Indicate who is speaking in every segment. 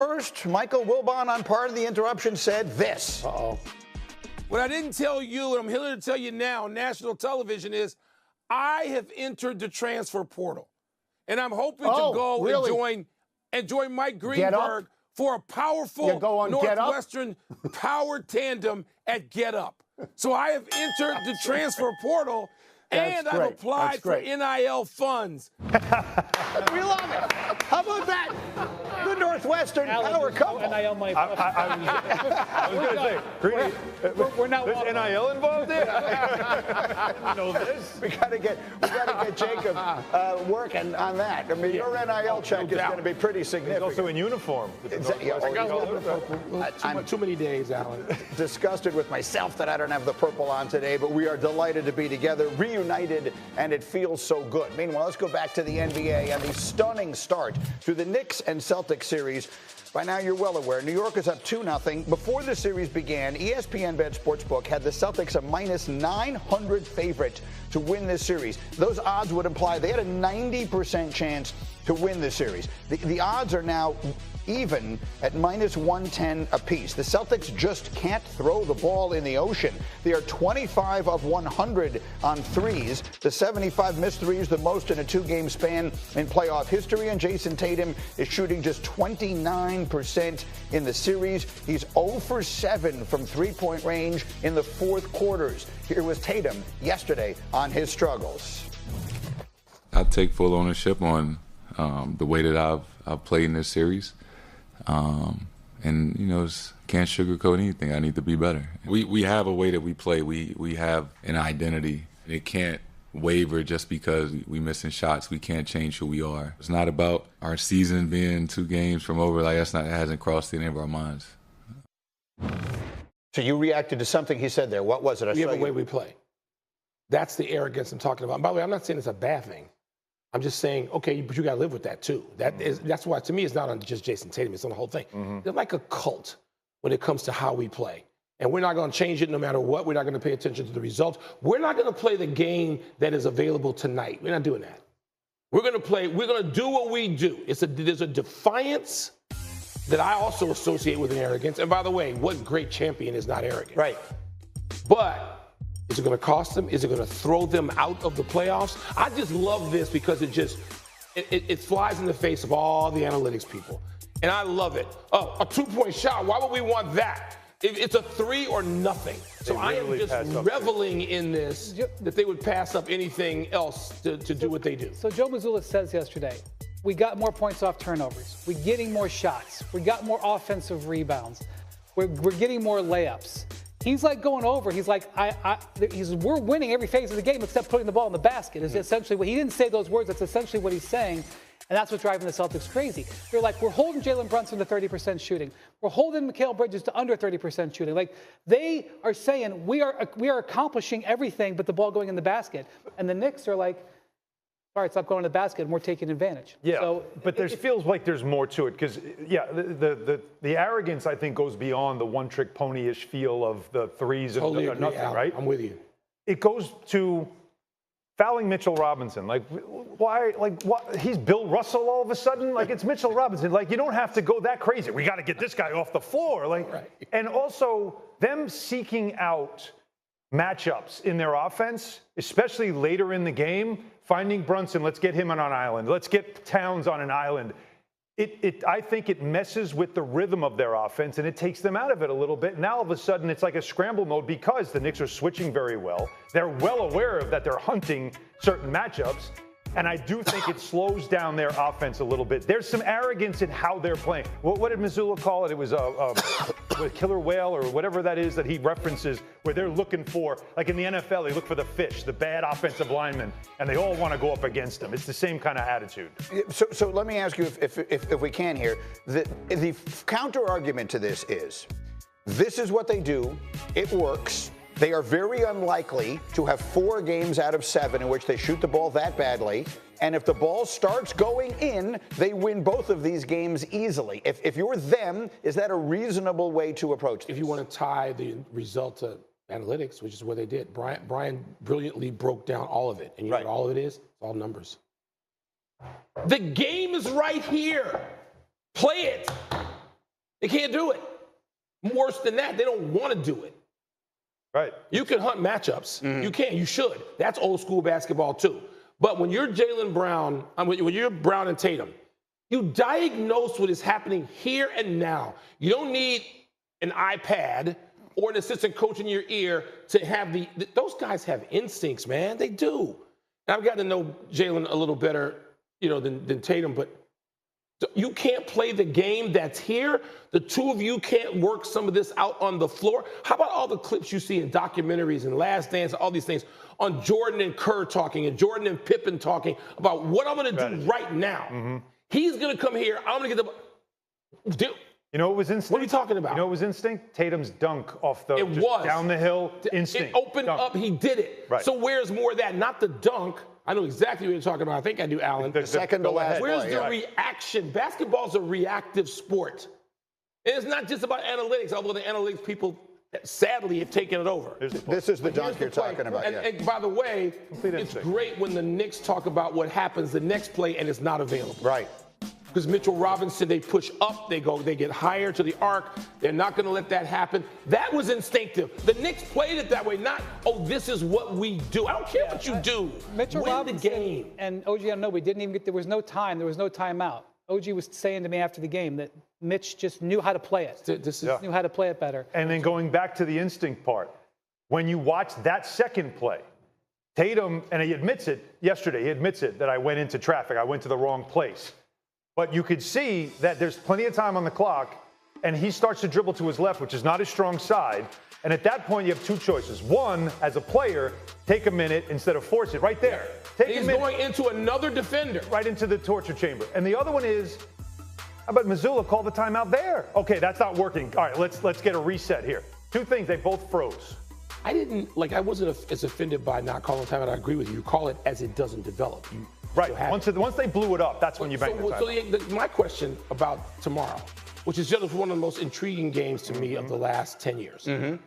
Speaker 1: First, Michael Wilbon on part of the interruption said this.
Speaker 2: Uh-oh. What I didn't tell you, and I'm here to tell you now on national television, is I have entered the transfer portal. And I'm hoping to go and join Mike Greenberg for a powerful Northwestern power tandem at Get Up. So I have entered the transfer portal, and I've applied for NIL funds.
Speaker 1: We love it. How about that? The Northwestern power couple.
Speaker 3: NIL money.
Speaker 4: I was going to say, Greeny,
Speaker 3: we're not.
Speaker 4: There's NIL involved there? I didn't know this.
Speaker 1: We got to get Jacob working on that. I mean, your NIL check is going to be pretty significant.
Speaker 4: He's also in uniform.
Speaker 2: Too many days, Alan.
Speaker 1: Disgusted with myself that I don't have the purple on today, but we are delighted to be together, reunited, and it feels so good. Meanwhile, let's go back to the NBA and the stunning start to the Knicks and Celtics series. By now, you're well aware, New York is up 2-0. Before the series began, ESPN Sportsbook had the Celtics a minus 900 favorite to win this series. Those odds would imply they had a 90% chance to win this series. The odds are now even at minus 110 apiece. The Celtics just can't throw the ball in the ocean. They are 25 of 100 on threes. The 75 missed threes, the most in a two-game span in playoff history. And Jason Tatum is shooting just 29% in the series. He's 0 for 7 from three-point range in the fourth quarters. Here was Tatum yesterday on his struggles.
Speaker 5: I take full ownership on the way that I've played in this series. And, can't sugarcoat anything. I need to be better. We have a way that we play. We have an identity. It can't waver just because we missing shots. We can't change who we are. It's not about our season being 2 games from over. That hasn't crossed any of our minds.
Speaker 1: So you reacted to something he said there. What was it?
Speaker 2: We have a way we play. That's the arrogance I'm talking about. And by the way, I'm not saying it's a bad thing. I'm just saying, okay, but you got to live with that too. That's why, to me, it's not on just Jason Tatum. It's on the whole thing. Mm-hmm. They're like a cult when it comes to how we play. And we're not going to change it no matter what. We're not going to pay attention to the results. We're not going to play the game that is available tonight. We're not doing that. We're going to do what we do. There's a defiance that I also associate with an arrogance. And by the way, what great champion is not arrogant?
Speaker 1: Right.
Speaker 2: But is it going to cost them? Is it going to throw them out of the playoffs? I just love this because it flies in the face of all the analytics people. And I love it. Oh, a 2-point shot. Why would we want that? It's a 3 or nothing. So I am just reveling in this, that they would pass up anything else to do what they do.
Speaker 3: So Joe Mazzulla says yesterday, we got more points off turnovers. We're getting more shots. We got more offensive rebounds. We're getting more layups. He's like going over. He's like, we're winning every phase of the game except putting the ball in the basket. Is essentially what he didn't say those words. That's essentially what he's saying, and that's what's driving the Celtics crazy. They're like, we're holding Jalen Brunson to 30% shooting. We're holding Mikal Bridges to under 30% shooting. Like they are saying we are accomplishing everything but the ball going in the basket, and the Knicks are like, all right, stop going to the basket, and we're taking advantage.
Speaker 4: Yeah,
Speaker 3: so
Speaker 4: but there feels like there's more to it because, the arrogance, I think, goes beyond the one-trick pony-ish feel of the threes and nothing, right?
Speaker 2: I'm with you.
Speaker 4: It goes to fouling Mitchell Robinson. Like, why? Like, what? He's Bill Russell all of a sudden? Like, it's Mitchell Robinson. Like, you don't have to go that crazy. We got to get this guy off the floor. Like, right. And also them seeking out matchups in their offense, especially later in the game, finding Brunson, let's get him on an island. Let's get Towns on an island. I think it messes with the rhythm of their offense, and it takes them out of it a little bit. Now, all of a sudden, it's like a scramble mode because the Knicks are switching very well. They're well aware of that they're hunting certain matchups, and I do think it slows down their offense a little bit. There's some arrogance in how they're playing. What did Mazzulla call it? It was a killer whale or whatever that is that he references, where they're looking for, like in the NFL, they look for the fish, the bad offensive linemen, and they all want to go up against them. It's the same kind of attitude.
Speaker 1: So let me ask you, if we can here, the counter argument to this is what they do. It works. They are very unlikely to have 4 games out of 7 in which they shoot the ball that badly. And if the ball starts going in, they win both of these games easily. If you're them, is that a reasonable way to approach this?
Speaker 2: If you want to tie the result to analytics, which is what they did, Brian brilliantly broke down all of it. And you know what all of it is? It's all numbers. The game is right here. Play it. They can't do it. Worse than that, they don't want to do it.
Speaker 4: Right.
Speaker 2: You can hunt matchups. You can. You should. That's old school basketball too. But when you're Jaylen Brown, when you're Brown and Tatum, you diagnose what is happening here and now. You don't need an iPad or an assistant coach in your ear to have those guys have instincts, man. They do. And I've gotten to know Jaylen a little better, than Tatum, but you can't play the game that's here. The two of you can't work some of this out on the floor. How about all the clips you see in documentaries and Last Dance, all these things on Jordan and Kerr talking and Jordan and Pippen talking about what I'm going to do right now. He's going to come here. I'm going to get the.
Speaker 4: You know what was instinct?
Speaker 2: What are you talking about?
Speaker 4: You know what was instinct? Tatum's dunk off the down the hill. Instinct.
Speaker 2: It opened up. He did it.
Speaker 4: Right.
Speaker 2: So where's more of that? Not the dunk. I know exactly what you're talking about. I think I do, Alan.
Speaker 1: The second to last.
Speaker 2: Where's the reaction? Basketball's a reactive sport. And it's not just about analytics, although the analytics people, sadly, have taken it over.
Speaker 1: This is the dunk you're talking about.
Speaker 2: And by the way, it's great when the Knicks talk about what happens the next play and it's not available.
Speaker 1: Right.
Speaker 2: Because Mitchell Robinson, they push up, they get higher to the arc. They're not going to let that happen. That was instinctive. The Knicks played it that way, not, this is what we do. I don't care what you do.
Speaker 3: Mitchell
Speaker 2: Win
Speaker 3: Robinson
Speaker 2: the game.
Speaker 3: And OG, I don't know, we didn't even there was no time, there was no timeout. OG was saying to me after the game that Mitch just knew how to play it. Knew how to play it better.
Speaker 4: And then going back to the instinct part, when you watch that second play, Tatum, and he admits it yesterday, that I went into traffic, I went to the wrong place. But you could see that there's plenty of time on the clock, and he starts to dribble to his left, which is not his strong side. And at that point, you have two choices. One, as a player, take a minute instead of force it. Right there.
Speaker 2: He's going into another defender.
Speaker 4: Right into the torture chamber. And the other one is, how about Missoula call the timeout there? Okay, that's not working. All right, let's get a reset here. Two things, they both froze.
Speaker 2: I wasn't as offended by not calling timeout. I agree with you. You call it as it doesn't develop.
Speaker 4: Right. Once they blew it up, that's when you bang the timeout.
Speaker 2: So my question about tomorrow, which is just one of the most intriguing games to me of the last 10 years. They're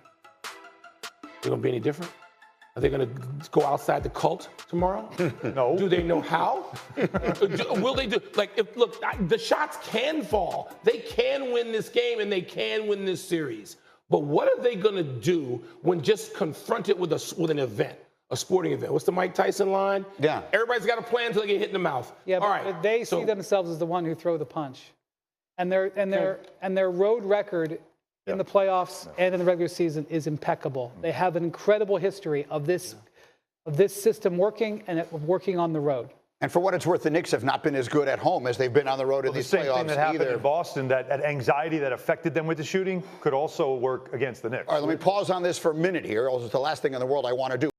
Speaker 2: going to be any different? Are they going to go outside the cult tomorrow?
Speaker 4: No.
Speaker 2: Do they know how? Will they do? The shots can fall. They can win this game and they can win this series. But what are they going to do when just confronted with an event? A sporting event. What's the Mike Tyson line?
Speaker 1: Yeah.
Speaker 2: Everybody's got a plan until they get hit in the mouth.
Speaker 3: Yeah,
Speaker 2: all right.
Speaker 3: But they see themselves as the one who throw the punch. And their road record in the playoffs and in the regular season is impeccable. They have an incredible history of this system working and working on the road.
Speaker 1: And for what it's worth, the Knicks have not been as good at home as they've been on the road in these playoffs either.
Speaker 4: The same thing that happened in Boston, that anxiety that affected them with the shooting, could also work against the Knicks.
Speaker 1: All right, let me pause on this for a minute here. It's the last thing in the world I want to do.